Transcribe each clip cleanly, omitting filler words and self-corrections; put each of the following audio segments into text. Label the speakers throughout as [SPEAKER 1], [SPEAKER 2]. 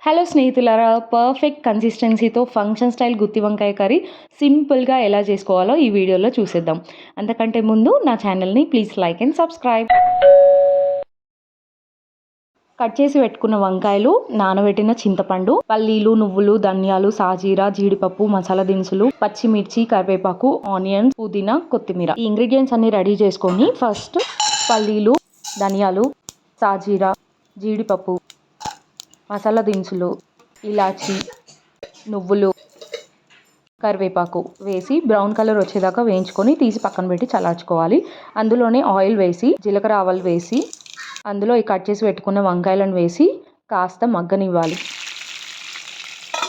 [SPEAKER 1] Hello స్నేహితులారా, perfect కన్సిస్టెన్సీతో function style గుత్తి వంకాయ curry సింపుల్గా ఎలా చేసుకోవాలో ఈ వీడియోలో చూసేద్దాం. అంతకంటే ముందు నా ఛానల్ని please like and subscribe. Cut చేసి పెట్టుకున్న వంకాయలు, నానబెట్టిన చింతపండు, పల్లీలు, నువ్వులు, ధనియాలు, సాజీరా, జీడిపప్పు, మసాలా దినుసులు, పచ్చిమిర్చి, కరివేపాకు, ఆనియన్స్, పుదీనా, కొత్తిమీర. ఈ ఇంగ్రీడియంట్స్ అన్ని రెడీ చేసుకొని ఫస్ట్ పల్లీలు, ధనియాలు, సాజీరా, జీడిపప్పు, మసాలా దినుసులు, ఇలాచి, నువ్వులు, కరివేపాకు వేసి బ్రౌన్ కలర్ వచ్చేదాకా వేయించుకొని తీసి పక్కన పెట్టి చల్లార్చుకోవాలి. అందులోనే ఆయిల్ వేసి, జీలకర్ర ఆవాలు వేసి, అందులో ఈ కట్ చేసి పెట్టుకున్న వంకాయలను వేసి కాస్త మగ్గనివ్వాలి.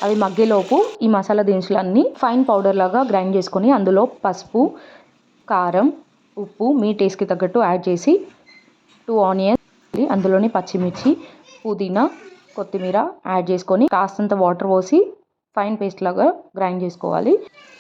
[SPEAKER 1] అవి మగ్గేలోపు ఈ మసాలా దినుసులన్నీ ఫైన్ పౌడర్ లాగా గ్రైండ్ చేసుకొని అందులో పసుపు, కారం, ఉప్పు మీ టేస్ట్కి తగ్గట్టు యాడ్ చేసి 2 ఆనియన్స్, అందులోని పచ్చిమిర్చి, పుదీనా, కొత్తిమీర యాడ్ చేసుకొని కాస్తంత వాటర్ పోసి ఫైన్ పేస్ట్ లాగా గ్రైండ్ చేసుకోవాలి.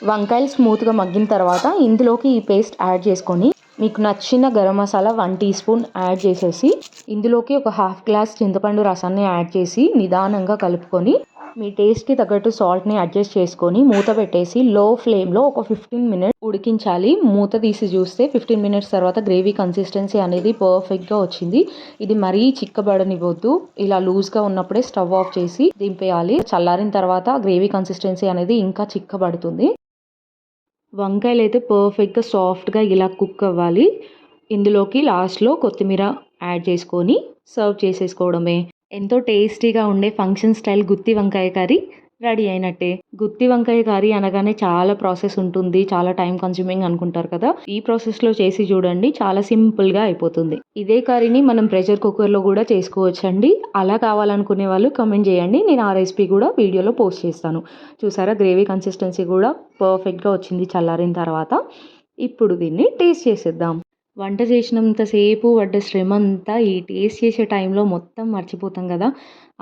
[SPEAKER 1] వంకాయలు స్మూత్గా మగ్గిన తర్వాత ఇందులోకి ఈ పేస్ట్ యాడ్ చేసుకొని మీకు నచ్చిన garam masala 1 teaspoon add చేసేసి ఇందులోకి ఒక హాఫ్ గ్లాస్ చింతపండు రసాన్ని యాడ్ చేసి నిదానంగా కలుపుకొని మీ టేస్ట్కి తగ్గట్టు సాల్ట్ని అడ్జస్ట్ చేసుకొని మూత పెట్టేసి లో ఫ్లేమ్లో ఒక 15 మినిట్స్ ఉడికించాలి. మూత తీసి చూస్తే 15 మినిట్స్ తర్వాత గ్రేవీ కన్సిస్టెన్సీ అనేది పర్ఫెక్ట్గా వచ్చింది. ఇది మరీ చిక్కబడనివ్వద్దు, ఇలా లూజ్గా ఉన్నప్పుడే స్టవ్ ఆఫ్ చేసి దింపేయాలి. చల్లారిన తర్వాత గ్రేవీ కన్సిస్టెన్సీ అనేది ఇంకా చిక్కబడుతుంది. వంకాయలు అయితే పర్ఫెక్ట్గా సాఫ్ట్గా ఇలా కుక్ అవ్వాలి. ఇందులోకి లాస్ట్లో కొత్తిమీర యాడ్ చేసుకొని సర్వ్ చేసేసుకోవడమే. ఎంతో టేస్టీగా ఉండే ఫంక్షన్ స్టైల్ గుత్తి వంకాయ కర్రీ రెడీ అయినట్టే. గుత్తి వంకాయ కర్రీ అనగానే చాలా ప్రాసెస్ ఉంటుంది, చాలా టైం కన్స్యూమింగ్ అనుకుంటారు కదా. ఈ ప్రాసెస్లో చేసి చూడండి, చాలా సింపుల్గా అయిపోతుంది. ఇదే కర్రీని మనం ప్రెషర్ కుక్కర్లో కూడా చేసుకోవచ్చండి. అలా కావాలనుకునే వాళ్ళు కమెంట్ చేయండి, నేను ఆ రెసిపీ కూడా వీడియోలో పోస్ట్ చేస్తాను. చూసారా, గ్రేవీ కన్సిస్టెన్సీ కూడా పర్ఫెక్ట్గా వచ్చింది చల్లారిన తర్వాత. ఇప్పుడు దీన్ని టేస్ట్ చేసేద్దాం. వంట చేసినంతసేపు పడ్డ శ్రమ అంతా ఈ టేస్ట్ చేసే టైంలో మొత్తం మర్చిపోతాం కదా.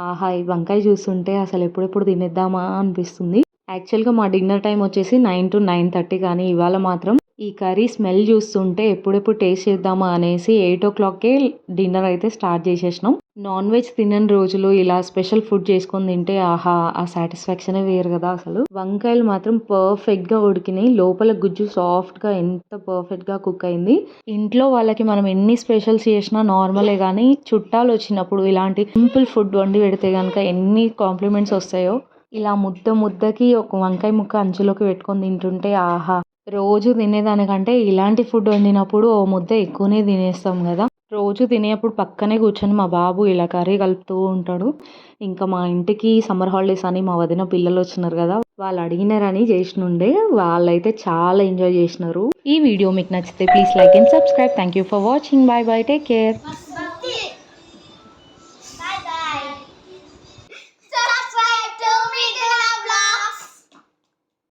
[SPEAKER 1] ఆహా, ఈ వంకాయ చూస్తుంటే అసలు ఎప్పుడెప్పుడు తినేద్దామా అనిపిస్తుంది. యాక్చువల్గా మా డిన్నర్ టైం వచ్చేసి 9 to 9:30, కానీ ఇవాళ మాత్రం ఈ కర్రీ స్మెల్ చూస్తుంటే ఎప్పుడెప్పుడు టేస్ట్ చేద్దామా అనేసి 8 o'clockకే డిన్నర్ అయితే స్టార్ట్ చేసేసినాం. నాన్ వెజ్ తినని రోజులు ఇలా స్పెషల్ ఫుడ్ చేసుకొని తింటే ఆహా, ఆ సాటిస్ఫాక్షనే వేరు కదా. అసలు వంకాయలు మాత్రం పర్ఫెక్ట్గా ఉడికినాయి, లోపల గుజ్జు సాఫ్ట్గా ఎంత పర్ఫెక్ట్గా కుక్ అయింది. ఇంట్లో వాళ్ళకి మనం ఎన్ని స్పెషల్స్ చేసినా నార్మలే, కానీ చుట్టాలు వచ్చినప్పుడు ఇలాంటి సింపుల్ ఫుడ్ వండి పెడితే కనుక ఎన్ని కాంప్లిమెంట్స్ వస్తాయో. ఇలా ముద్దకి ఒక వంకాయ ముక్క అంచులోకి పెట్టుకొని తింటుంటే ఆహా. రోజు తినేదానికంటే ఇలాంటి ఫుడ్ వండినప్పుడు ఓ ముద్ద ఎక్కువనే తినేస్తాం కదా. రోజు తినేప్పుడు పక్కనే కూర్చొని మా బాబు ఇలా కర్రీ కలుపుతూ ఉంటాడు. ఇంకా మా ఇంటికి సమ్మర్ హాలిడేస్ అని మా వదిన పిల్లలు వచ్చినారు కదా, వాళ్ళు అడిగినారని చేసినుండే. వాళ్ళైతే చాలా ఎంజాయ్ చేసినారు. ఈ వీడియో మీకు నచ్చితే please like and subscribe. Thank you for watching. Bye bye, take care.